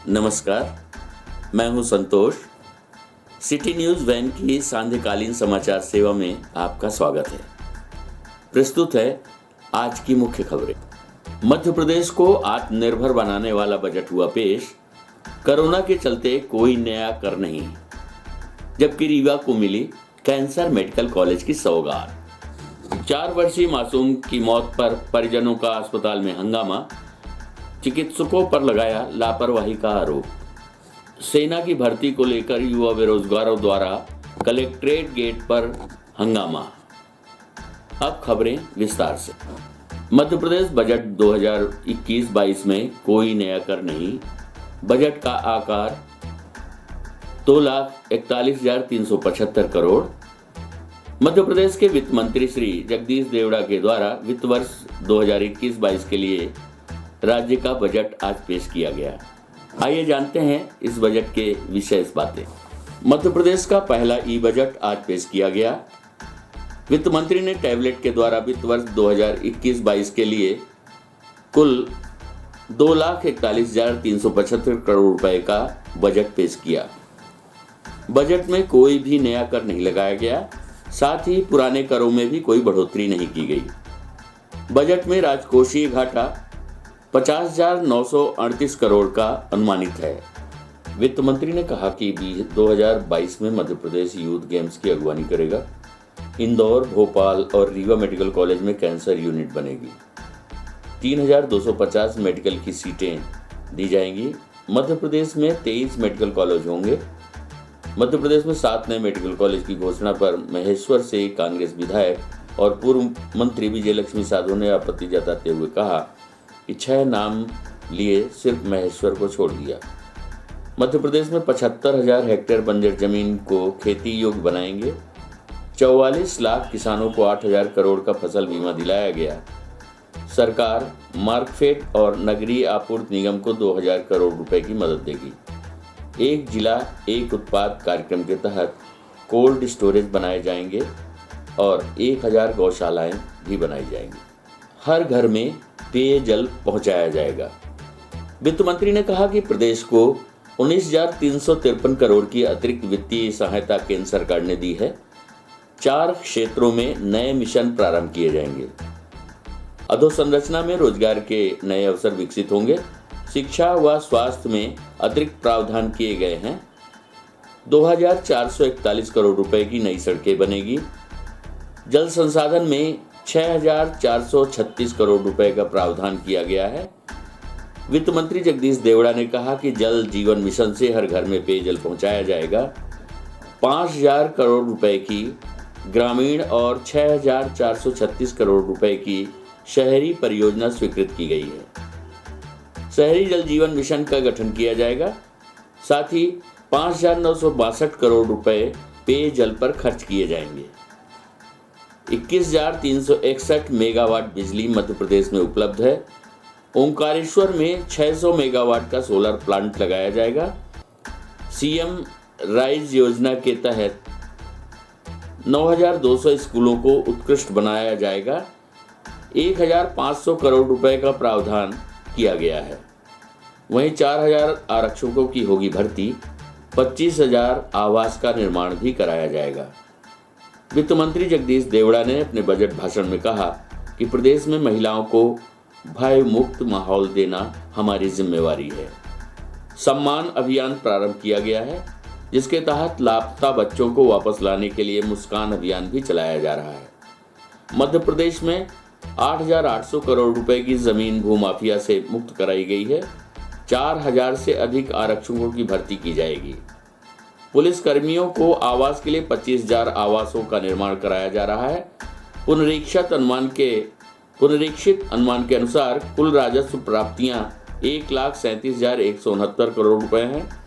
नमस्कार, मैं हूं संतोष। सिटी न्यूज़ वैन की सांध्यकालीन समाचार सेवा में आपका स्वागत है। प्रस्तुत है आज की मुख्य खबरें। मध्य प्रदेश को आत्मनिर्भर बनाने वाला बजट हुआ पेश। कोरोना के चलते कोई नया कर नहीं, जबकि रीवा को मिली कैंसर मेडिकल कॉलेज की सौगात। 4 वर्षीय मासूम की मौत पर परिजनों का अस्पताल में हंगामा। चिकित्सकों पर लगाया लापरवाही का आरोप। सेना की भर्ती को लेकर युवा बेरोजगारों द्वारा कलेक्ट्रेट गेट पर हंगामा। अब खबरें विस्तार से। मध्य प्रदेश बजट 2021-22 में कोई नया कर नहीं। बजट का आकार 2,41,375 करोड़। मध्य प्रदेश के वित्त मंत्री श्री जगदीश देवड़ा के द्वारा वित्त वर्ष 2021-22 के लिए राज्य का बजट आज पेश किया गया। आइए जानते हैं इस बजट के विशेष बातें। मध्य प्रदेश का पहला ई बजट आज पेश किया गया। वित्त मंत्री ने टैबलेट के द्वारा वित्त वर्ष 2021-22 के लिए कुल 2,41,375 करोड़ रुपए का बजट पेश किया। बजट में कोई भी नया कर नहीं लगाया गया, साथ ही पुराने करों में भी कोई बढ़ोतरी नहीं की गई। बजट में राजकोषीय घाटा 50,938 करोड़ का अनुमानित है। वित्त मंत्री ने कहा कि 2022 में मध्य प्रदेश यूथ गेम्स की अगवानी करेगा। इंदौर, भोपाल और रीवा मेडिकल कॉलेज में कैंसर यूनिट बनेगी। 3,250 मेडिकल की सीटें दी जाएंगी। मध्य प्रदेश में 23 मेडिकल कॉलेज होंगे। मध्य प्रदेश में 7 नए मेडिकल कॉलेज की घोषणा पर महेश्वर से कांग्रेस विधायक और पूर्व मंत्री विजय लक्ष्मी साधु ने आपत्ति जताते हुए कहा कि 6 नाम लिए सिर्फ महेश्वर को छोड़ दिया। मध्य प्रदेश में 75,000 हेक्टेयर बंजर जमीन को खेती योग्य बनाएंगे। 44 लाख किसानों को 8,000 करोड़ का फसल बीमा दिलाया गया। सरकार मार्कफेड और नगरीय आपूर्ति निगम को 2,000 करोड़ रुपए की मदद देगी। एक जिला एक उत्पाद कार्यक्रम के तहत कोल्ड स्टोरेज बनाए जाएंगे और 1,000 गौशालाएं भी बनाई जाएंगी। हर घर में पेयजल पहुंचाया जाएगा। वित्त मंत्री ने कहा कि प्रदेश को 19,353 करोड़ की अतिरिक्त वित्तीय सहायता केंद्र सरकार ने दी है। 4 क्षेत्रों में नए मिशन प्रारंभ किए जाएंगे। अधोसंरचना में रोजगार के नए अवसर विकसित होंगे। शिक्षा व स्वास्थ्य में अतिरिक्त प्रावधान किए गए हैं। 2,441 करोड़ रुपए की नई सड़कें बनेगी। जल संसाधन में 6,436 करोड़ रुपए का प्रावधान किया गया है। वित्त मंत्री जगदीश देवड़ा ने कहा कि जल जीवन मिशन से हर घर में पेयजल पहुंचाया जाएगा। 5,000 करोड़ रुपए की ग्रामीण और 6,436 करोड़ रुपए की शहरी परियोजना स्वीकृत की गई है। शहरी जल जीवन मिशन का गठन किया जाएगा। साथ ही 5,962 करोड़ रुपए पेयजल पर खर्च किए जाएंगे। 21,361 मेगावाट बिजली मध्य प्रदेश में उपलब्ध है। ओंकारेश्वर में 600 मेगावाट का सोलर प्लांट लगाया जाएगा। सीएम राइज योजना के तहत 9,200 स्कूलों को उत्कृष्ट बनाया जाएगा। 1,500 करोड़ रुपए का प्रावधान किया गया है। वहीं 4,000 आरक्षकों की होगी भर्ती। 25,000 आवास का निर्माण भी कराया जाएगा। वित्त मंत्री जगदीश देवड़ा ने अपने बजट भाषण में कहा कि प्रदेश में महिलाओं को भय मुक्त माहौल देना हमारी जिम्मेवारी है। सम्मान अभियान प्रारंभ किया गया है, जिसके तहत लापता बच्चों को वापस लाने के लिए मुस्कान अभियान भी चलाया जा रहा है। मध्य प्रदेश में 8,800 करोड़ रुपए की जमीन भूमाफिया से मुक्त कराई गई है। 4,000 से अधिक आरक्षकों की भर्ती की जाएगी। पुलिस कर्मियों को आवास के लिए 25,000 आवासों का निर्माण कराया जा रहा है। पुनरीक्षित अनुमान के अनुसार कुल राजस्व प्राप्तियां 1,37,169 करोड़ रुपए हैं।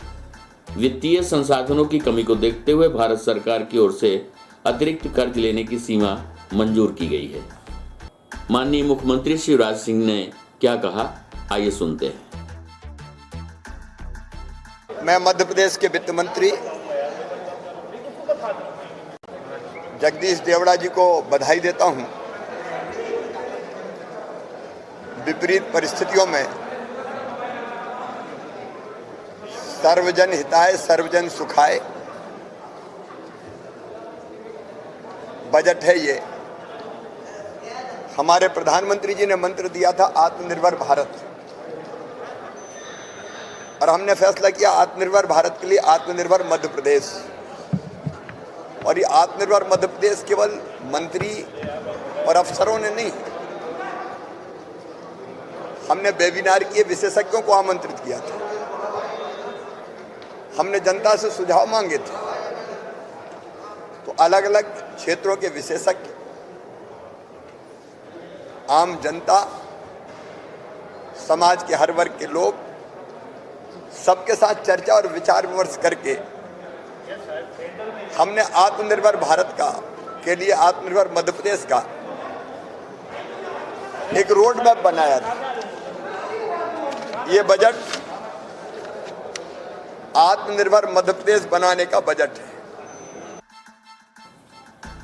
वित्तीय संसाधनों की कमी को देखते हुए भारत सरकार की ओर से अतिरिक्त कर्ज लेने की सीमा मंजूर की गई है। माननीय मुख्यमंत्री शिवराज सिंह ने क्या कहा, आइए सुनते हैं। मैं मध्य प्रदेश के वित्त मंत्री जगदीश देवड़ा जी को बधाई देता हूं। विपरीत परिस्थितियों में सर्वजन हिताय सर्वजन सुखाय बजट है ये। हमारे प्रधानमंत्री जी ने मंत्र दिया था आत्मनिर्भर भारत, और हमने फैसला किया आत्मनिर्भर भारत के लिए आत्मनिर्भर मध्य प्रदेश। और ये आत्मनिर्भर मध्य प्रदेश केवल मंत्री और अफसरों ने नहीं, हमने वेबिनार किए, विशेषज्ञों को आमंत्रित किया था, हमने जनता से सुझाव मांगे थे। तो अलग अलग क्षेत्रों के विशेषज्ञ, आम जनता, समाज के हर वर्ग के लोग, सबके साथ चर्चा और विचार विमर्श करके हमने आत्मनिर्भर भारत का के लिए आत्मनिर्भर मध्य प्रदेश का एक रोड मैप बनाया था। ये बजट आत्मनिर्भर मध्य प्रदेश बनाने का बजट है।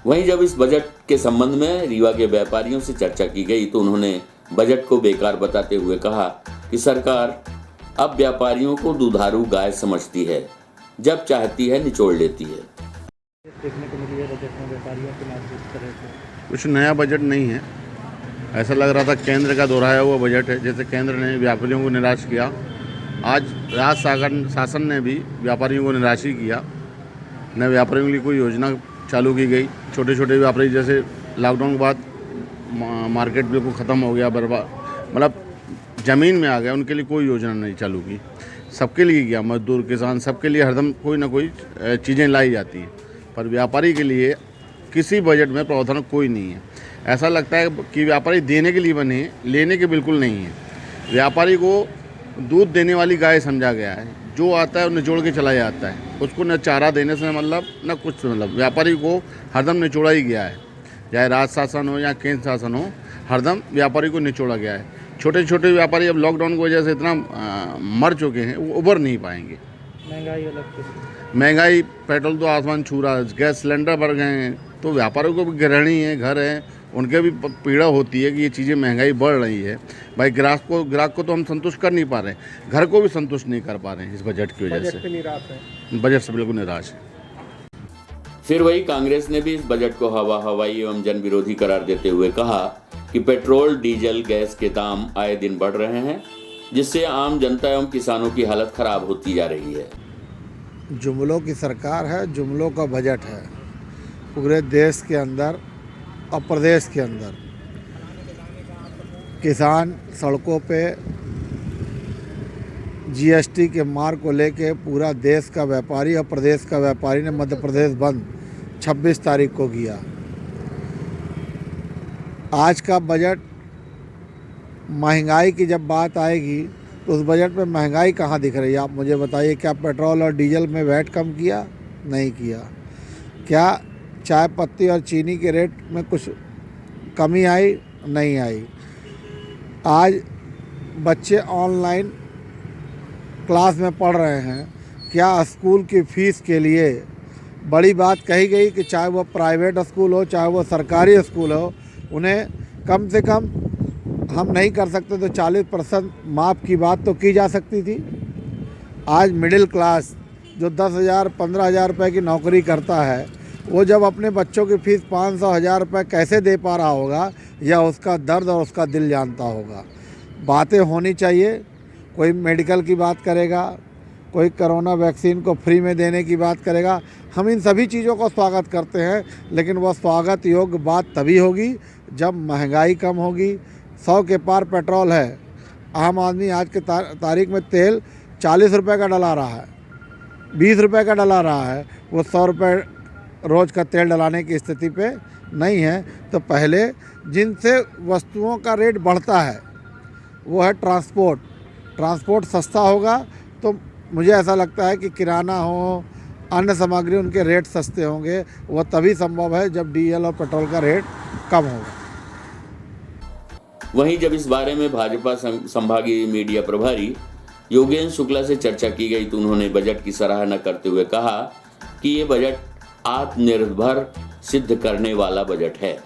वहीं जब इस बजट के संबंध में रीवा के व्यापारियों से चर्चा की गई तो उन्होंने बजट को बेकार बताते हुए कहा कि सरकार अब व्यापारियों को दुधारू गाय समझती है, जब चाहती है निचोड़ लेती है। देखने को मिली है बजट में व्यापारियों के नाम जिस तरह से कुछ नया बजट नहीं है। ऐसा लग रहा था केंद्र का दोहराया हुआ बजट है, जैसे केंद्र ने व्यापारियों को निराश किया, आज राज्य शासन ने भी व्यापारियों को निराश ही किया। न व्यापारियों के लिए कोई योजना चालू की गई। छोटे छोटे व्यापारी जैसे लॉकडाउन के बाद मार्केट बिल्कुल ख़त्म हो गया, बर्बाद, मतलब ज़मीन में आ गया, उनके लिए कोई योजना नहीं चालू की। सबके लिए किया, मजदूर, किसान, सबके लिए हरदम कोई ना कोई चीज़ें लाई जाती हैं, पर व्यापारी के लिए किसी बजट में प्रावधान कोई नहीं है। ऐसा लगता है कि व्यापारी देने के लिए बने, लेने के बिल्कुल नहीं है। व्यापारी को दूध देने वाली गाय समझा गया है, जो आता है वो निचोड़ के चला जाता है। उसको न चारा देने से मतलब न कुछ, मतलब व्यापारी को हरदम निचोड़ा ही गया है, चाहे राज्य शासन हो या केंद्र शासन हो, हरदम व्यापारी को निचोड़ा गया है। छोटे छोटे व्यापारी अब लॉकडाउन की वजह से इतना मर चुके हैं, वो उभर नहीं पाएंगे। महंगाई अलग से, महंगाई, पेट्रोल तो आसमान छू रहा है, गैस सिलेंडर बढ़ गए हैं, तो व्यापारियों को भी गृहिणी है, घर है, उनके भी पीड़ा होती है कि ये चीज़ें महंगाई बढ़ रही है। भाई ग्राहक को तो हम संतुष्ट कर नहीं पा रहे, घर को भी संतुष्ट नहीं कर पा रहे हैं इस बजट की वजह से। निराश है, बजट से बिल्कुल निराश है। फिर वही कांग्रेस ने भी इस बजट को हवाई एवं जन विरोधी करार देते हुए कहा कि पेट्रोल, डीजल, गैस के दाम आए दिन बढ़ रहे हैं, जिससे आम जनता एवं किसानों की हालत खराब होती जा रही है। जुमलों की सरकार है, जुमलों का बजट है। पूरे देश के अंदर और प्रदेश के अंदर किसान सड़कों पे जीएसटी के मार को लेके पूरा देश का व्यापारी और प्रदेश का व्यापारी ने मध्य प्रदेश बंद 26 तारीख को किया। आज का बजट, महंगाई की जब बात आएगी तो उस बजट में महंगाई कहाँ दिख रही है? आप मुझे बताइए। क्या पेट्रोल और डीजल में वैट कम किया? नहीं किया। क्या चाय पत्ती और चीनी के रेट में कुछ कमी आई? नहीं आई। आज बच्चे ऑनलाइन क्लास में पढ़ रहे हैं। क्या स्कूल की फ़ीस के लिए बड़ी बात कही गई कि चाहे वो प्राइवेट स्कूल हो, चाहे वो सरकारी स्कूल हो, उन्हें कम से कम हम नहीं कर सकते तो 40% माफ़ की बात तो की जा सकती थी। आज मिडिल क्लास जो 10,000 15,000 रुपये की नौकरी करता है, वो जब अपने बच्चों की फ़ीस 500-1000 रुपये कैसे दे पा रहा होगा, या उसका दर्द और उसका दिल जानता होगा। बातें होनी चाहिए। कोई मेडिकल की बात करेगा, कोई कोरोना वैक्सीन को फ्री में देने की बात करेगा। हम इन सभी चीज़ों को स्वागत करते हैं, लेकिन वह स्वागत योग्य बात तभी होगी जब महंगाई कम होगी। 100 के पार पेट्रोल है। आम आदमी आज के तारीख में तेल 40 रुपये का डला रहा है, 20 रुपये का डला रहा है। वो 100 रुपये रोज़ का तेल डलाने की स्थिति पे नहीं है। तो पहले जिनसे वस्तुओं का रेट बढ़ता है वो है ट्रांसपोर्ट सस्ता होगा तो मुझे ऐसा लगता है कि किराना हो, अन्य सामग्री, उनके रेट सस्ते होंगे। वह तभी संभव है जब डीजल और पेट्रोल का रेट कम होगा। वहीं जब इस बारे में भाजपा संभागीय मीडिया प्रभारी योगेंद्र शुक्ला से चर्चा की गई तो उन्होंने बजट की सराहना करते हुए कहा कि ये बजट आत्मनिर्भर सिद्ध करने वाला बजट है।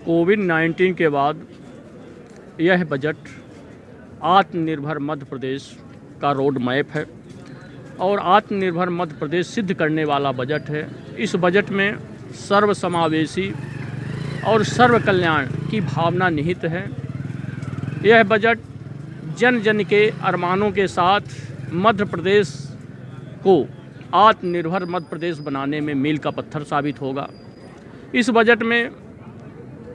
कोविड-19 के बाद यह बजट आत्मनिर्भर मध्य प्रदेश का रोड मैप है और आत्मनिर्भर मध्य प्रदेश सिद्ध करने वाला बजट है। इस बजट में सर्वसमावेशी और सर्व कल्याण की भावना निहित है। यह बजट जन जन के अरमानों के साथ मध्य प्रदेश को आत्मनिर्भर मध्य प्रदेश बनाने में मील का पत्थर साबित होगा। इस बजट में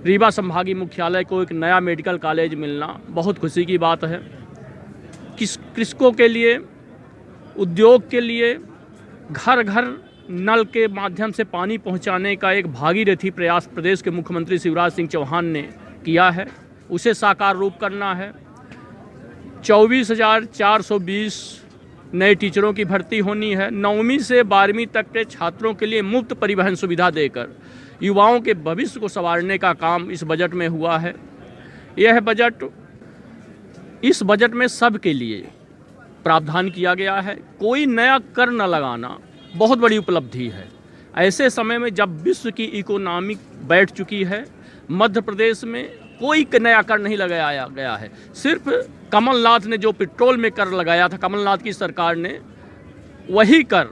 रीवा संभागीय मुख्यालय को एक नया मेडिकल कॉलेज मिलना बहुत खुशी की बात है। कृषकों के लिए, उद्योग के लिए घर घर नल के माध्यम से पानी पहुंचाने का एक भागीरथी प्रयास प्रदेश के मुख्यमंत्री शिवराज सिंह चौहान ने किया है, उसे साकार रूप करना है। 24,420 नए टीचरों की भर्ती होनी है। 9वीं से 12वीं तक के छात्रों के लिए मुफ्त परिवहन सुविधा देकर युवाओं के भविष्य को संवारने का काम इस बजट में हुआ है। इस बजट में सबके लिए प्रावधान किया गया है। कोई नया कर न लगाना बहुत बड़ी उपलब्धि है। ऐसे समय में जब विश्व की इकोनॉमी बैठ चुकी है, मध्य प्रदेश में कोई नया कर नहीं लगाया गया है। सिर्फ कमलनाथ ने जो पेट्रोल में कर लगाया था, कमलनाथ की सरकार ने, वही कर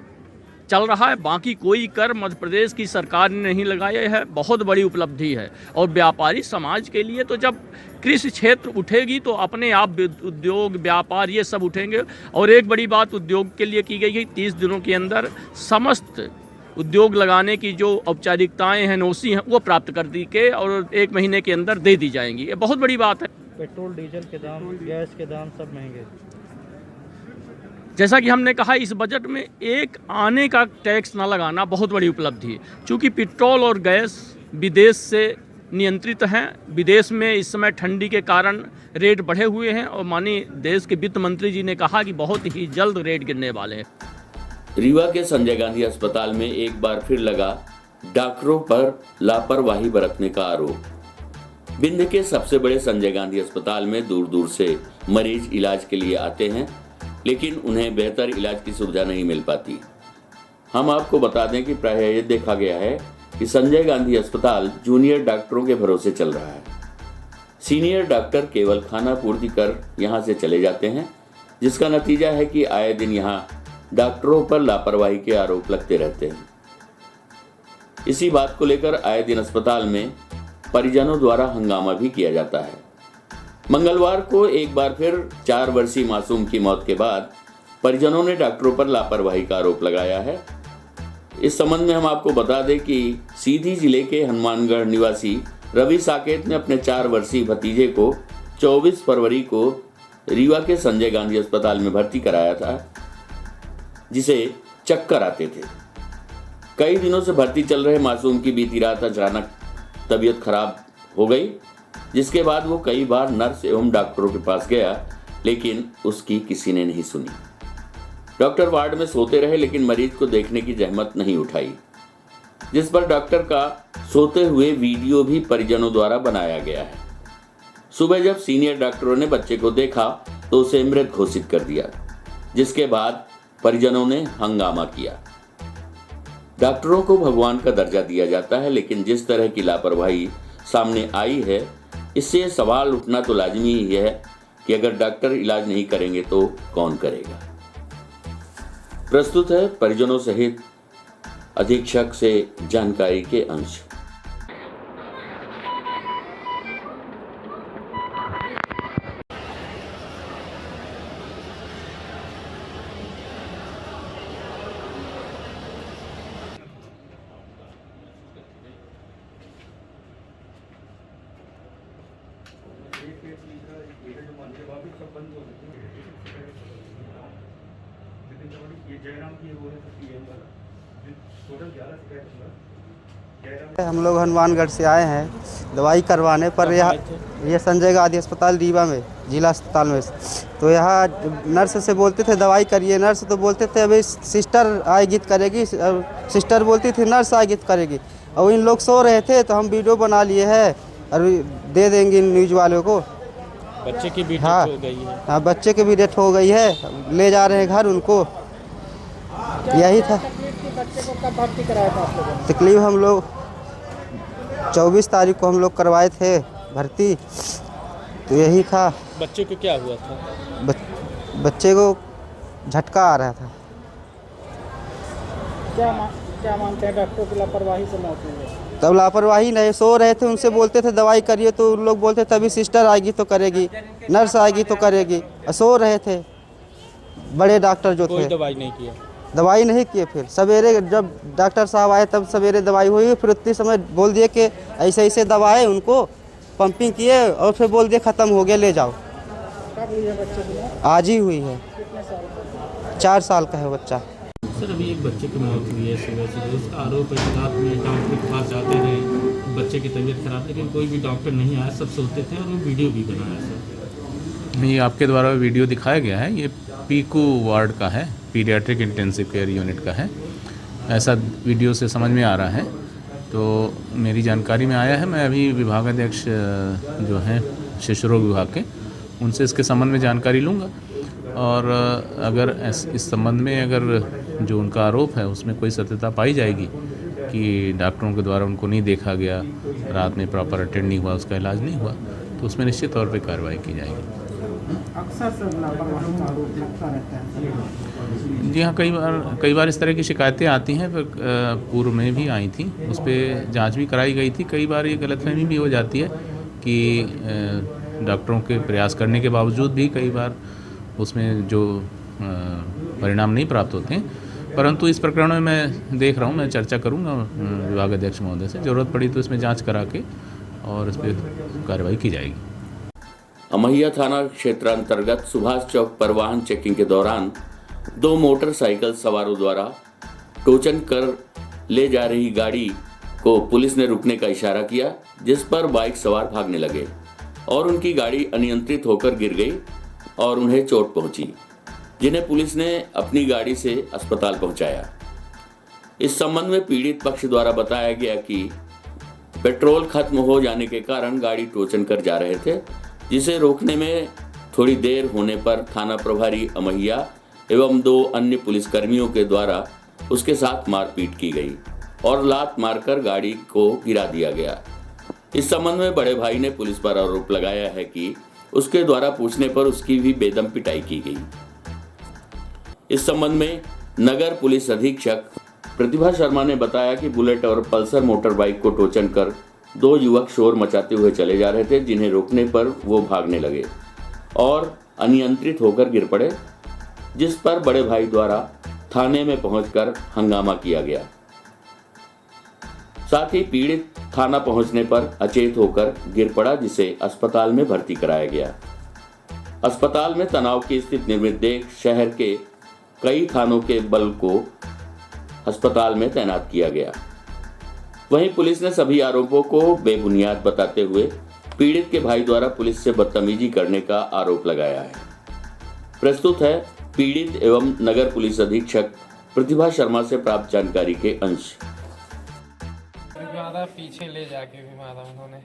चल रहा है। बाकी कोई कर मध्य प्रदेश की सरकार ने नहीं लगाया है। बहुत बड़ी उपलब्धि है। और व्यापारी समाज के लिए तो जब कृषि क्षेत्र उठेगी तो अपने आप उद्योग, व्यापार ये सब उठेंगे। और एक बड़ी बात उद्योग के लिए की गई है, 30 दिनों के अंदर समस्त उद्योग लगाने की जो औपचारिकताएं हैं, नोसी हैं, वो प्राप्त कर दी के और 1 महीने के अंदर दे दी जाएंगी। ये बहुत बड़ी बात है। पेट्रोल डीजल के दाम, गैस के दाम सब महंगे। जैसा कि हमने कहा, इस बजट में एक आने का टैक्स न लगाना बहुत बड़ी उपलब्धि है। चूँकि पेट्रोल और गैस विदेश से नियंत्रित हैं, विदेश में इस समय ठंडी के कारण रेट बढ़े हुए हैं और माननीय देश के वित्त मंत्री जी ने कहा कि बहुत ही जल्द रेट गिरने वाले हैं। रीवा के संजय गांधी अस्पताल में एक बार फिर लगा डॉक्टरों पर लापरवाही बरतने का आरोप। विंध्य के सबसे बड़े संजय गांधी अस्पताल में दूर दूर से मरीज इलाज के लिए आते हैं, लेकिन उन्हें बेहतर इलाज की सुविधा नहीं मिल पाती। हम आपको बता दें कि प्रायः यह देखा गया है कि संजय गांधी अस्पताल जूनियर डॉक्टरों के भरोसे चल रहा है। सीनियर डॉक्टर केवल खाना पूर्ति कर यहाँ से चले जाते हैं, जिसका नतीजा है कि आए दिन यहाँ डॉक्टरों पर लापरवाही के आरोप लगते रहते हैं। इसी बात को लेकर आए दिन अस्पताल में परिजनों द्वारा हंगामा भी किया जाता है। मंगलवार को एक बार फिर 4 वर्षीय मासूम की मौत के बाद परिजनों ने डॉक्टरों पर लापरवाही का आरोप लगाया है। इस संबंध में हम आपको बता दें कि सीधी जिले के हनुमानगढ़ निवासी रवि साकेत ने अपने 4 वर्षीय भतीजे को 24 फरवरी को रीवा के संजय गांधी अस्पताल में भर्ती कराया था, जिसे चक्कर आते थे। कई दिनों से भर्ती चल रहे मासूम की बीती रात अचानक तबीयत खराब हो गई, जिसके बाद वो कई बार नर्स एवं डॉक्टरों के पास गया, लेकिन उसकी किसी ने नहीं सुनी। डॉक्टर वार्ड में सोते रहे, लेकिन मरीज को देखने की जहमत नहीं उठाई, जिस पर डॉक्टर का सोते हुए वीडियो भी परिजनों द्वारा बनाया गया है। सुबह जब सीनियर डॉक्टरों ने बच्चे को देखा तो उसे मृत घोषित कर दिया, जिसके बाद परिजनों ने हंगामा किया। डॉक्टरों को भगवान का दर्जा दिया जाता है, लेकिन जिस तरह की लापरवाही सामने आई है, इससे सवाल उठना तो लाजमी ही है कि अगर डॉक्टर इलाज नहीं करेंगे तो कौन करेगा। प्रस्तुत है परिजनों सहित अधीक्षक से जानकारी के अंश। हम लोग हनुमानगढ़ से आए हैं दवाई करवाने पर। यह संजय गांधी अस्पताल रीवा में, जिला अस्पताल में। तो यहाँ नर्स से बोलते थे दवाई करिए, नर्स तो बोलते थे अभी सिस्टर आएगी करेगी, सिस्टर बोलती थी नर्स आएगी करेगी। और इन लोग सो रहे थे तो हम वीडियो बना लिए हैं और दे देंगे न्यूज वालों को। बच्चे की भी हाँ, डेथ हो गई है। हाँ, बच्चे की भी डेथ हो गई है, ले जा रहे हैं घर उनको। यही था बच्चे को कब भर्ती कराया था आप लोगों ने? तकलीफ हम लोग 24 तारीख को हम लोग करवाए थे भर्ती, तो यही था। बच्चे को क्या हुआ था? बच्चे को झटका आ रहा था। क्या मानते हैं डॉक्टर की लापरवाही से मौत हुई है? तब लापरवाही नहीं, सो रहे थे, उनसे बोलते थे दवाई करिए तो उन लोग बोलते तभी सिस्टर आएगी तो करेगी, नर्स आएगी तो करेगी। सो रहे थे। बड़े डॉक्टर जो कोई थे दवाई नहीं किया? दवाई नहीं किए। फिर सवेरे जब डॉक्टर साहब आए तब सवेरे दवाई हुई, फिर उतनी समय बोल दिए कि ऐसे ऐसे दवा है, उनको पंपिंग किए और फिर बोल दिए ख़त्म हो गया ले जाओ। कब हुई है बच्चे की मौत? आज ही हुई है। कितने साल का? 4 साल का है बच्चा। सर अभी एक बच्चे की मौत हुई है सुबह से, उसका आरोप है कि रात में डॉक्टर के पास जाते रहे, बच्चे की तबीयत खराब, लेकिन कोई भी डॉक्टर नहीं आया, सब सोते थे और वो वीडियो भी बनाया सर। नहीं, आपके द्वारा वीडियो दिखाया गया है, ये पीकू वार्ड का है, पीडियाट्रिक इंटेंसिव केयर यूनिट का है, ऐसा वीडियो से समझ में आ रहा है। तो मेरी जानकारी में आया है, मैं अभी विभागाध्यक्ष जो हैं शिशु रोग विभाग के, उनसे इसके संबंध में जानकारी लूँगा और अगर इस संबंध में अगर जो उनका आरोप है उसमें कोई सत्यता पाई जाएगी कि डॉक्टरों के द्वारा उनको नहीं देखा गया, रात में प्रॉपर अटेंड नहीं हुआ, उसका इलाज नहीं हुआ, तो उसमें निश्चित तौर पे कार्रवाई की जाएगी। अक्सर सब लापरवाही का आरोप लगता रहता है। जी हाँ, कई बार इस तरह की शिकायतें आती हैं, पर पूर्व में भी आई थी, उस पर जाँच भी कराई गई थी। कई बार ये गलतफहमी भी हो जाती है कि डॉक्टरों के प्रयास करने के बावजूद भी कई बार उसमें जो परिणाम नहीं प्राप्त होते हैं। परंतु इस प्रकरण में मैं देख रहा हूँ, मैं चर्चा करूँगा विभागाध्यक्ष महोदय से, ज़रूरत पड़ी तो इसमें जांच करा के और इस पर कार्रवाई की जाएगी। अमैया थाना क्षेत्रांतर्गत सुभाष चौक पर वाहन चेकिंग के दौरान 2 मोटरसाइकिल सवारों द्वारा टोचन कर ले जा रही गाड़ी को पुलिस ने रुकने का इशारा किया, जिस पर बाइक सवार भागने लगे और उनकी गाड़ी अनियंत्रित होकर गिर गई और उन्हें चोट पहुंची, जिन्हें पुलिस ने अपनी गाड़ी से अस्पताल पहुंचाया। इस संबंध में पीड़ित पक्ष द्वारा बताया गया कि पेट्रोल खत्म हो जाने के कारण गाड़ी टोचन कर जा रहे थे, जिसे रोकने में थोड़ी देर होने पर थाना प्रभारी अमैया एवं 2 अन्य पुलिसकर्मियों के द्वारा उसके साथ मारपीट की गई और लात मारकर गाड़ी को गिरा दिया गया। इस संबंध में बड़े भाई ने पुलिस पर आरोप लगाया है कि उसके द्वारा पूछने पर उसकी भी बेदम पिटाई की गई। इस संबंध में नगर पुलिस अधीक्षक प्रतिभा शर्मा ने बताया कि बुलेट और पल्सर मोटर बाइक को टोचन कर 2 युवक शोर मचाते हुए चले जा रहे थे, जिन्हें रोकने पर वो भागने लगे और अनियंत्रित होकर गिर पड़े, जिस पर बड़े भाई द्वारा थाने में पहुंचकर हंगामा किया गया। साथ ही पीड़ित थाना पहुंचने पर अचेत होकर गिर पड़ा, जिसे अस्पताल में भर्ती कराया गया। अस्पताल में तनाव की स्थिति निर्मित देख शहर के कई थानों के बल को अस्पताल में तैनात किया गया। वहीं पुलिस ने सभी आरोपों को बेबुनियाद बताते हुए पीड़ित के भाई द्वारा पुलिस से बदतमीजी करने का आरोप लगाया है। प्रस्तुत है पीड़ित एवं नगर पुलिस अधीक्षक प्रतिभा शर्मा से प्राप्त जानकारी के अंश। पीछे ले जाके भी मारा उन्होंने।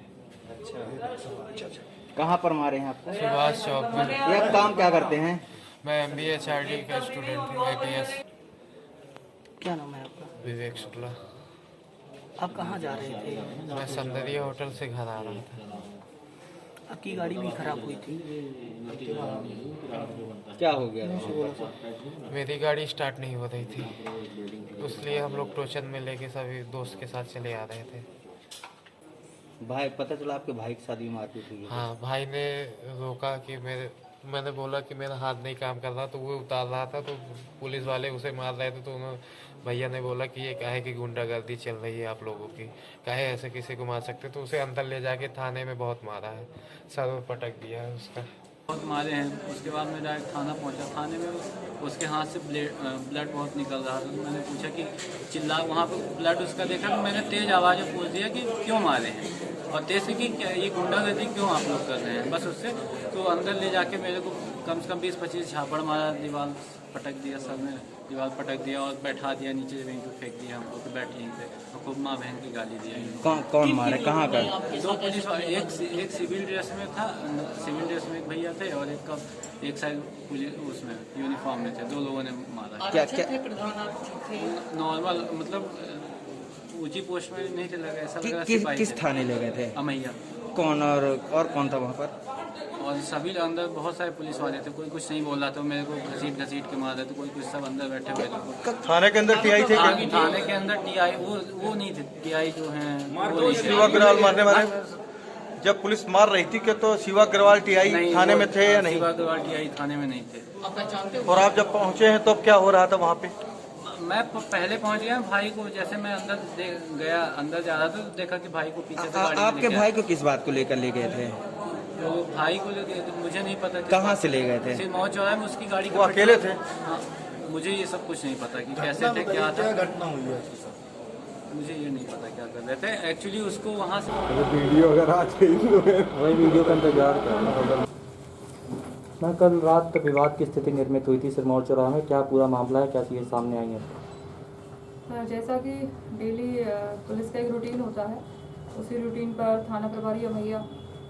अच्छा, कहाँ पर मारे हैं आपको? सुभाष चौक में। ये काम क्या करते हैं? मैं MBA HRD का स्टूडेंट हूँ, APS। क्या नाम है आपका? विवेक शुक्ला। आप कहाँ जा रहे थे? मैं सौंदर्य होटल से घर आ रहा था। आपकी गाड़ी भी खराब हुई थी, क्या हो गया? मेरी गाड़ी स्टार्ट नहीं हो रही थी, इसलिए हम लोग टोचन में लेके सभी दोस्त के साथ चले आ रहे थे। भाई, पता चला आपके भाई के साथ भी मारपीट हुई? हाँ, भाई ने रोका कि मैंने बोला कि मेरा हाथ नहीं काम कर रहा, तो वो उतार रहा था, तो पुलिस वाले उसे मार रहे थे, तो भैया ने बोला कि ये काहे की गुंडागर्दी चल रही है आप लोगों की, काहे ऐसे किसी को मार सकते, तो उसे अंदर ले जाके थाने में बहुत मारा है, सर में पटक दिया है उसका। बहुत मारे हैं। उसके बाद मैं डायरेक्ट थाना पहुंचा। थाने में उसके हाथ से ब्लड बहुत निकल रहा था, तो मैंने पूछा कि चिल्ला, वहाँ पर ब्लड उसका देखा, तो मैंने तेज़ आवाज़ में पूछ दिया कि क्यों मारे हैं और तेज़ कि ये गुंडागर्दी क्यों आप लोग कर रहे हैं, बस उससे। तो अंदर ले जाके मेरे को कम से कम 20-25 झापड़ मारा, दीवार पटक दिया, सर में दीवार पटक दिया और बैठा दिया नीचे, वहीं पर फेंक दिया हमको कि बैठ यहीं पे, और खूब माँ बहन की गाली दिया। कौन मारे, कहाँ का? 2 पुलिस वाले, एक सिविल ड्रेस में था, सिविल ड्रेस में एक भैया थे और एक साइड पुलिस उसमें यूनिफॉर्म में थे, 2 लोगों ने मारा। क्या नॉर्मल, मतलब ऊंची पोस्ट में नहीं थे, लगा ऐसा लगा। किस थाने ले गए थे? अमैया। कौन और कौन था वहाँ पर? और सभी अंदर बहुत सारे पुलिस वाले थे, कोई कुछ नहीं बोल रहा था, मेरे को घसीट के मार रहे थे, कोई कुछ, सब अंदर बैठे हुए थे। थाने के अंदर टीआई थे? थाने के अंदर टीआई वो नहीं थे, टीआई जो हैं वो नहीं थे। शिवा अग्रवाल मारने वाले जब पुलिस मार रही थी कि तो शिवा अग्रवाल टीआई थाने में थे या नहीं? शिवा अग्रवाल टीआई थाने में नहीं थे। और आप जब पहुंचे हैं तो क्या हो रहा था वहाँ पे? मैं पहले पहुंच गया, भाई को जैसे मैं अंदर जा रहा था तो देखा कि भाई को पीछे से गाड़ी में आपके भाई को किस बात को लेकर ले गए थे? तो भाई को लेके मुझे नहीं पता कहाँ से ले गए थे? सिरमौर चौराहे में उसकी गाड़ी। वो अकेले थे? हाँ, मुझे ये सब कुछ नहीं पता कि कैसे थे, क्या था, घटना हुई है, मुझे ये नहीं पता क्या कर रहे थे। एक्चुअली उसको वहाँ से वीडियो अगर आज वही वीडियो का इंतजार कर। मैं कल रात विवाद की स्थिति निर्मित हुई थी सिरमौर चौराहे में, क्या पूरा मामला है, क्या चीज़ें सामने आई हैं? जैसा कि डेली पुलिस का एक रूटीन होता है, उसी रूटीन पर थाना प्रभारी भैया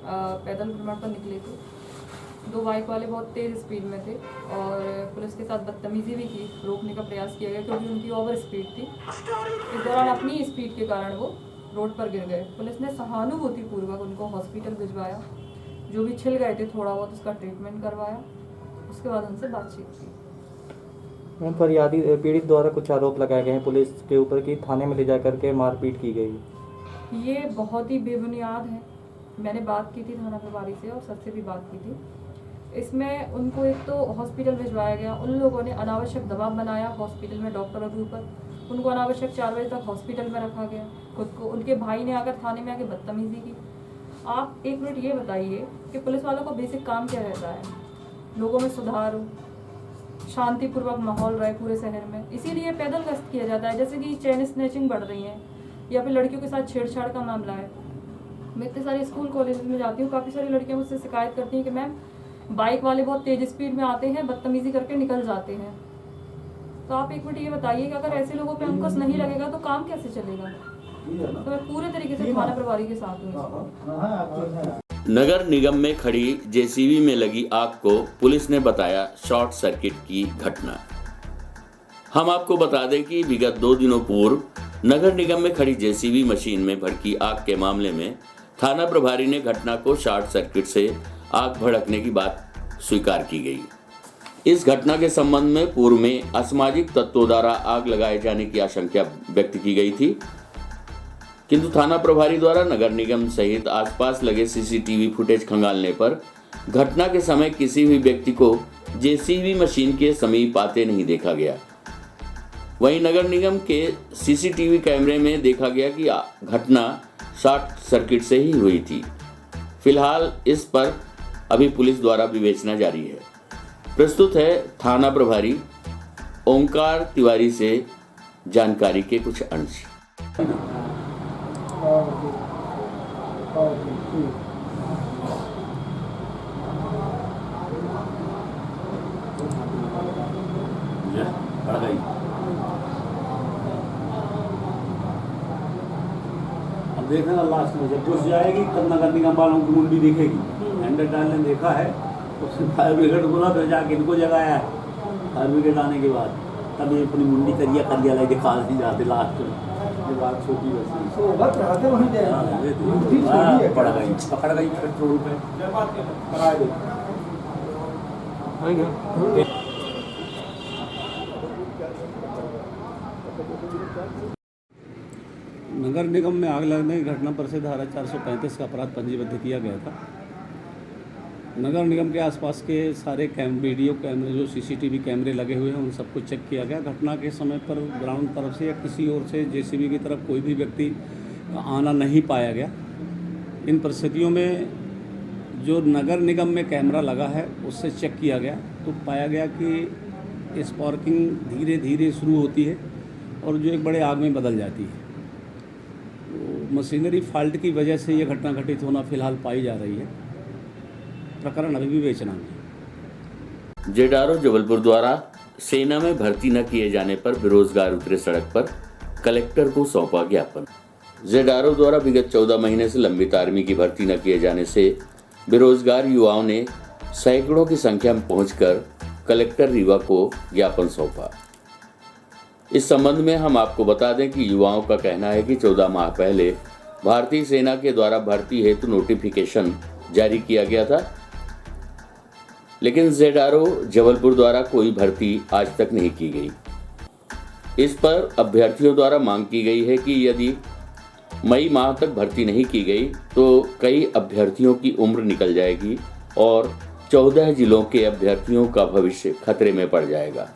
पैदल भ्रमण पर निकले थे। 2 बाइक वाले बहुत तेज़ स्पीड में थे और पुलिस के साथ बदतमीजी भी की, रोकने का प्रयास किया गया क्योंकि उनकी ओवर स्पीड थी। इस दौरान अपनी स्पीड के कारण वो रोड पर गिर गए। पुलिस ने सहानुभूतिपूर्वक उनको हॉस्पिटल भिजवाया, जो भी छिल गए थे थोड़ा बहुत उसका ट्रीटमेंट करवाया, उसके बाद उनसे बातचीत की। मैम, फरियादी पीड़ित द्वारा कुछ आरोप लगाए गए हैं पुलिस के ऊपर कि थाने में ले जा करके मारपीट की गई। ये बहुत ही बेबुनियाद है। मैंने बात की थी थाना प्रभारी से और सर से भी बात की थी। इसमें उनको एक तो हॉस्पिटल भिजवाया गया, उन लोगों ने अनावश्यक दबाव बनाया हॉस्पिटल में डॉक्टरों के ऊपर, उनको अनावश्यक 4 बजे तक हॉस्पिटल में रखा गया। खुद को उनके भाई ने आकर थाने में आके बदतमीजी की। आप एक मिनट ये बताइए कि पुलिस वालों को बेसिक काम क्या रहता है? लोगों में सुधार हो, शांतिपूर्वक माहौल रहे पूरे शहर में, इसीलिए पैदल गश्त किया जाता है। जैसे कि चेन स्नैचिंग बढ़ रही है या फिर लड़कियों के साथ छेड़छाड़ का मामला है। मैं इतने सारे स्कूल कॉलेज में जाती हूँ, काफ़ी सारी लड़कियाँ मुझसे शिकायत करती हैं कि मैम बाइक वाले बहुत तेज़ स्पीड में आते हैं, बदतमीजी करके निकल जाते हैं। तो आप एक मिनट ये बताइए कि अगर ऐसे लोगों पे अंकुश नहीं लगेगा तो काम कैसे चलेगा? तो मैं पूरे तरीके से थाना प्रभारी के साथ हूँ। नगर निगम में खड़ी जेसीबी में लगी आग को पुलिस ने बताया शॉर्ट सर्किट की घटना। हम आपको बता दें कि विगत 2 दिनों पूर्व नगर निगम में खड़ी जेसीबी मशीन में भड़की आग के मामले में थाना प्रभारी ने घटना को शॉर्ट सर्किट से आग भड़कने की बात स्वीकार की गई। इस घटना के संबंध में पूर्व में असामाजिक तत्वों द्वारा आग लगाए जाने की आशंका व्यक्त की गई थी, किंतु थाना प्रभारी द्वारा नगर निगम सहित आसपास लगे सीसीटीवी फुटेज खंगालने पर घटना के समय किसी भी व्यक्ति को जेसीबी मशीन के समीप आते नहीं देखा गया। वहीं नगर निगम के सीसीटीवी कैमरे में देखा गया कि घटना शॉर्ट सर्किट से ही हुई थी। फिलहाल इस पर अभी पुलिस द्वारा विवेचना जारी है। प्रस्तुत है थाना प्रभारी ओंकार तिवारी से जानकारी के कुछ अंश। अब देखना लास्ट में जब घुस जाएगी तब नगर निगम वालों की मुंडी दिखेगी। हैंडल डालने देखा है, उसने फायर ब्रिगेड बोला फिर जाके इनको जगाया है। फायर ब्रिगेड आने के बाद तब ये अपनी मुंडी करिया लगे दिखा नहीं जाते लास्ट में। ये बात छोटी पकड़ गई पेट्रोल पे। नगर निगम में आग लगने की घटना पर से धारा 435 का अपराध पंजीबद्ध किया गया था। नगर निगम के आसपास के सारे वीडियो कैमरे जो सीसीटीवी कैमरे लगे हुए हैं उन सबको चेक किया गया। घटना के समय पर ग्राउंड तरफ से या किसी और से जेसीबी की तरफ कोई भी व्यक्ति आना नहीं पाया गया। इन परिस्थितियों में जो नगर निगम में कैमरा लगा है उससे चेक किया गया तो पाया गया कि स्पार्किंग धीरे धीरे शुरू होती है और जो एक बड़े आग में बदल जाती है। तो मशीनरी फॉल्ट की वजह से ये घटना घटित होना फिलहाल पाई जा रही है। प्रकरण अभी विवेचना में। जेडारो जबलपुर द्वारा सेना में भर्ती न किए जाने पर बेरोजगार उतरे सड़क पर, कलेक्टर को सौंपा ज्ञापन। जेडारो द्वारा विगत 14 महीने से लंबित आर्मी की भर्ती न किए जाने से बेरोजगार युवाओं ने सैकड़ों की संख्या में पहुंचकर कलेक्टर रीवा को ज्ञापन सौंपा। इस संबंध में हम आपको बता दें कि युवाओं का कहना है कि 14 माह पहले भारतीय सेना के द्वारा भर्ती हेतु नोटिफिकेशन जारी किया गया था, लेकिन ZRO जबलपुर द्वारा कोई भर्ती आज तक नहीं की गई। इस पर अभ्यर्थियों द्वारा मांग की गई है कि यदि मई माह तक भर्ती नहीं की गई तो कई अभ्यर्थियों की उम्र निकल जाएगी और 14 जिलों के अभ्यर्थियों का भविष्य खतरे में पड़ जाएगा।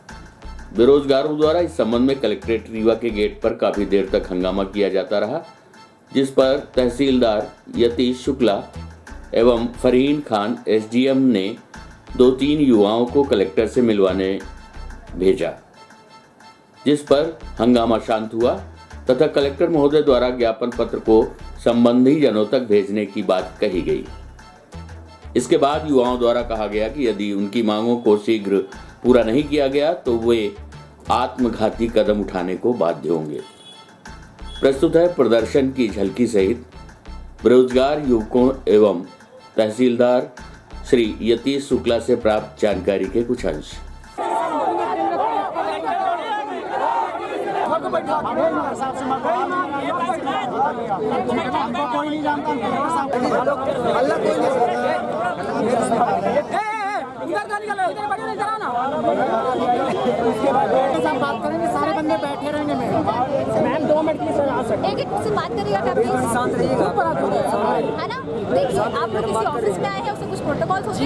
बेरोजगारों द्वारा इस संबंध में कलेक्ट्रेट रीवा के गेट पर काफी देर तक हंगामा किया जाता रहा, जिस पर तहसीलदार यतीश शुक्ला एवं फरहीन खान SDM ने 2-3 युवाओं को कलेक्टर से मिलवाने भेजा, जिस पर हंगामा शांत हुआ तथा कलेक्टर महोदय द्वारा ज्ञापन पत्र को संबंधी जनों तक भेजने की बात कही गई। इसके बाद युवाओं द्वारा कहा गया कि यदि उनकी मांगों को शीघ्र पूरा नहीं किया गया तो वे आत्मघाती कदम उठाने को बाध्य होंगे। प्रस्तुत है प्रदर्शन की झलकी सहित बेरोजगार युवकों एवं तहसीलदार श्री यतीश शुक्ला से प्राप्त जानकारी के कुछ अंश। बात करेंगे, सारे बंदे बैठे रहेंगे। मैम 2 मिनट के लिए आ सकते हैं। एक से बात करिएगा क्या प्लीज? शांत रहिएगा, है ना? देखिए आप लोग किसी ऑफिस में आए हैं, उससे कुछ प्रोटोकॉल होते हैं,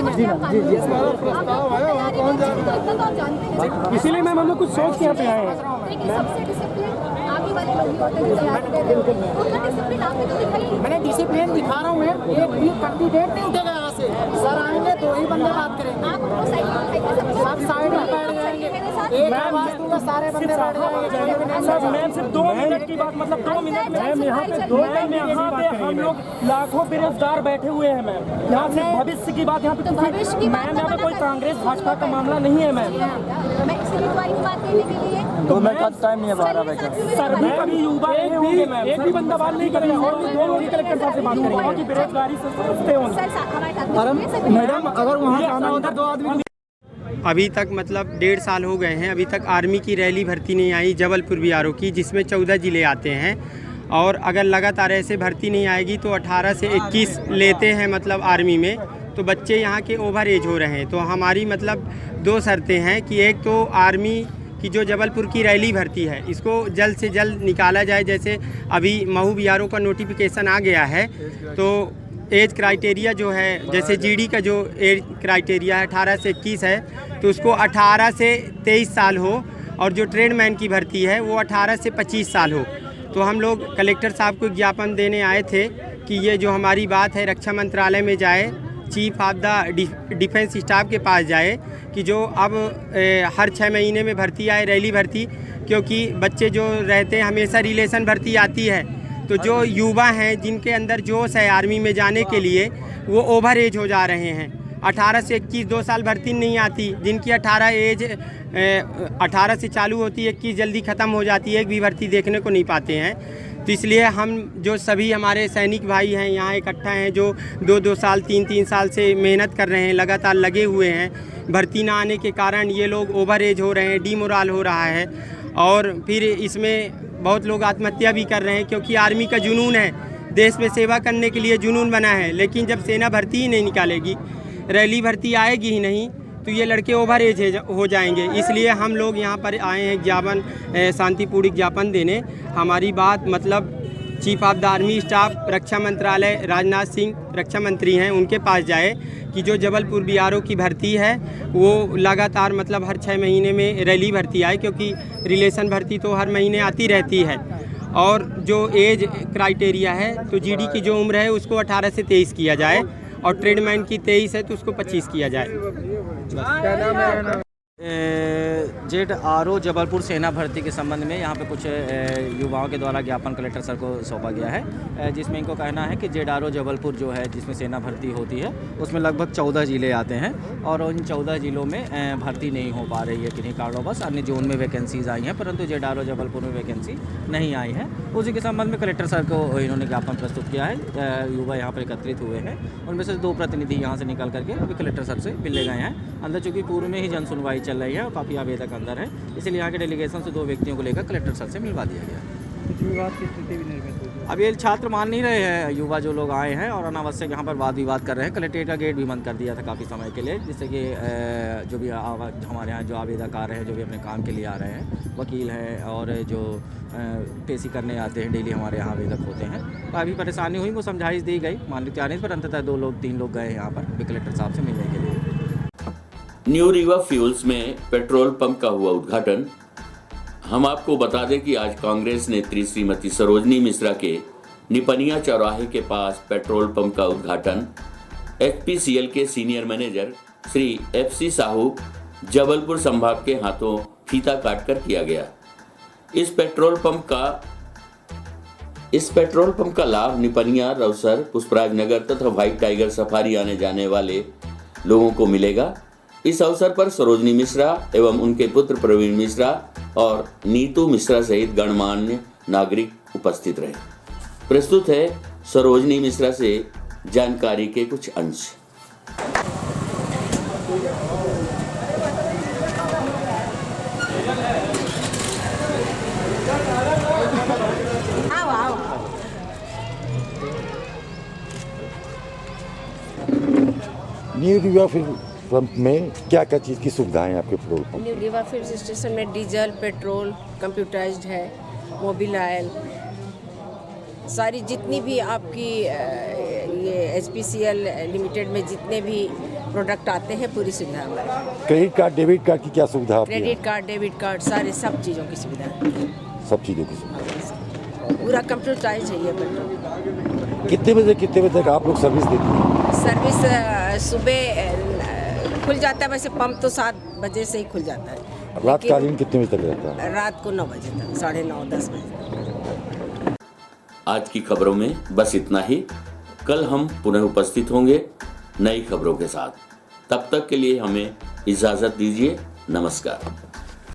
इसीलिए मैम हम लोग कुछ सोच के यहाँ पे आए हैं। देखिए सबसे डिसिप्लिन आप ही वाले लोग होते हैं जो तैयारी कर रहे हो, उतना डिसिप्लिन आप तो दिखाइए। मैंने डिसिप्लिन दिखा रहा हूँ मैं, एक भी कैंडिडेट नहीं उठेगा यहाँ से। सर आएंगे 2 ही बंदे बात करेंगे। आप उनको साइड में उठाइए, सब साइड में बैठ जाएंगे। एक आवाज दूंगा सारे बंदे बैठ जाएंगे। मैम सिर्फ 2 मिनट की बात, मतलब 2 मिनट में मैम यहाँ पे हम लोग लाखों बेरोजगार बैठे हुए हैं मैम। यहाँ से भविष्य की बात, यहाँ पे भविष्य की मैम यहाँ पे कोई कांग्रेस भाजपा का मामला नहीं है मैम। मैं इसी बात करने के लिए 2 मिनट का टाइम नहीं है 12 बजे। सर भी कभी युवा होंगे मैम, एक भी बंदा बात नहीं करेगा और 2 लोग कलेक्टर साहब से बात करेंगे कि बेरोजगारी से सोचते हो मैडम। अगर वहाँ जाना होता 2 आदमी। अभी तक मतलब 1.5 साल हो गए हैं, अभी तक आर्मी की रैली भर्ती नहीं आई जबलपुर BRO की, जिसमें 14 ज़िले आते हैं। और अगर लगातार ऐसे भर्ती नहीं आएगी तो 18 से 21 लेते हैं मतलब आर्मी में, तो बच्चे यहाँ के ओवर एज हो रहे हैं। तो हमारी मतलब 2 शर्तें हैं कि एक तो आर्मी की जो जबलपुर की रैली भर्ती है इसको जल्द से जल्द निकाला जाए। जैसे अभी महू BRO का नोटिफिकेशन आ गया है तो एज क्राइटेरिया जो है, जैसे GD का जो एज क्राइटेरिया है 18 से 21 है, तो उसको 18 से 23 साल हो, और जो ट्रेडमैन की भर्ती है वो 18 से 25 साल हो। तो हम लोग कलेक्टर साहब को ज्ञापन देने आए थे कि ये जो हमारी बात है रक्षा मंत्रालय में जाए, chief of the defence staff के पास जाए कि जो अब हर 6 महीने में भर्ती आए, रैली भर्ती, क्योंकि बच्चे जो रहते हैं हमेशा रिलेशन भर्ती आती है। तो जो युवा हैं जिनके अंदर जोश है आर्मी में जाने के लिए, वो ओवर एज हो जा रहे हैं। 18 से 21 2 साल भर्ती नहीं आती, जिनकी 18 से चालू होती है, 21 जल्दी ख़त्म हो जाती है, एक भी भर्ती देखने को नहीं पाते हैं। तो इसलिए हम जो सभी हमारे सैनिक भाई हैं यहाँ इकट्ठा हैं, जो 2-2 साल 3-3 साल से मेहनत कर रहे हैं, लगातार लगे हुए हैं। भर्ती ना आने के कारण ये लोग ओवर एज हो रहे हैं, डीमोरल हो रहा है, और फिर इसमें बहुत लोग आत्महत्या भी कर रहे हैं, क्योंकि आर्मी का जुनून है, देश में सेवा करने के लिए जुनून बना है। लेकिन जब सेना भर्ती ही नहीं निकालेगी, रैली भर्ती आएगी ही नहीं, तो ये लड़के ओवर एज हो जाएंगे। इसलिए हम लोग यहाँ पर आए हैं ज्ञापन, शांतिपूर्वक ज्ञापन देने। हमारी बात मतलब chief of the army staff, रक्षा मंत्रालय, राजनाथ सिंह रक्षा मंत्री हैं, उनके पास जाए कि जो जबलपुर BRO की भर्ती है वो लगातार मतलब हर 6 महीने में रैली भर्ती आए, क्योंकि रिलेशन भर्ती तो हर महीने आती रहती है। और जो एज क्राइटेरिया है तो GD की जो उम्र है उसको 18 से 23 किया जाए, और ट्रेडमैन की 23 है तो उसको 25 किया जाए। ZRO जबलपुर सेना भर्ती के संबंध में यहाँ पे कुछ युवाओं के द्वारा ज्ञापन कलेक्टर सर को सौंपा गया है, जिसमें इनको कहना है कि ZRO जबलपुर जो है जिसमें सेना भर्ती होती है उसमें लगभग 14 ज़िले आते हैं, और उन 14 ज़िलों में भर्ती नहीं हो पा रही है किन्हीं कारणों। अन्य जोन में वैकेंसीज़ आई हैं, परंतु ZRO जबलपुर में वैकेंसी नहीं आई है। उसी के संबंध में कलेक्टर सर को इन्होंने ज्ञापन प्रस्तुत किया है। युवा यहाँ पर एकत्रित हुए हैं, उनमें से 2 प्रतिनिधि यहाँ से निकल करके अभी कलेक्टर सर से मिलने गए हैं। अंदर चूँकि पूर्व में ही जन सुनवाई चल रही है और काफ़ी आवेदक अंदर है, इसलिए यहाँ के डेलीगेशन से 2 व्यक्तियों को लेकर कलेक्टर सर से मिलवा दिया गया। विवाद की स्थिति भी निर्मित हुई। अब ये छात्र मान नहीं रहे हैं, युवा जो लोग आए हैं और अनावश्यक यहाँ पर वाद विवाद कर रहे हैं। कलेक्ट्रेट का गेट भी बंद कर दिया था काफ़ी समय के लिए, जिससे कि जो भी हमारे यहाँ जो आवेदनकार हैं, जो भी अपने काम के लिए आ रहे हैं, वकील हैं और जो पेशी करने आते हैं, डेली हमारे यहाँ आवेदक होते हैं, काफ़ी परेशानी हुई। वो समझाइश दी गई, मान लीजिए आने पर अंततः 2-3 लोग गए यहाँ पर कलेक्टर साहब से मिलने के लिए। न्यू रीवा फ्यूल्स में पेट्रोल पंप का हुआ उद्घाटन। हम आपको बता दें कि आज कांग्रेस नेत्री श्रीमती सरोजनी मिश्रा के निपनिया चौराहे के पास पेट्रोल पंप का उद्घाटन एचपीसीएल के senior manager Shri FC Sahu Jabalpur संभाग के हाथों फीता काटकर किया गया। इस पेट्रोल पंप का लाभ निपनिया, रौसर, पुष्पराज नगर तथा व्हाइट टाइगर सफारी आने जाने वाले लोगों को मिलेगा। इस अवसर पर सरोजनी मिश्रा एवं उनके पुत्र प्रवीण मिश्रा और नीतू मिश्रा सहित गणमान्य नागरिक उपस्थित रहे। प्रस्तुत है सरोजनी मिश्रा से जानकारी के कुछ अंश। न्यू रीवा पंप में क्या क्या चीज़ की सुविधाएं आपके petrol pump? New Rewa fill station में डीजल, पेट्रोल कंप्यूटराइज्ड है, मोबिल ऑयल, सारी जितनी भी आपकी ये HPCL लिमिटेड में जितने भी प्रोडक्ट आते हैं पूरी सुविधा हमारी। क्रेडिट कार्ड, डेबिट कार्ड की क्या सुविधा? क्रेडिट कार्ड, डेबिट कार्ड, सारे सब चीज़ों की सुविधा। सब चीज़ों की सुविधा पूरा कंप्यूटराइज्ड है ये पेट्रोल। कितने बजे तक आप लोग सर्विस देती हैं? सर्विस सुबह खुल जाता है, वैसे पंप तो 7 बजे से ही खुल जाता है। रात कालीन कितने बजे तक रहता है? रात को 9 बजे तक, 9:30-10 बजे तक। आज की खबरों में बस इतना ही। कल हम पुनः उपस्थित होंगे नई खबरों के साथ। तब तक के लिए हमें इजाजत दीजिए। नमस्कार।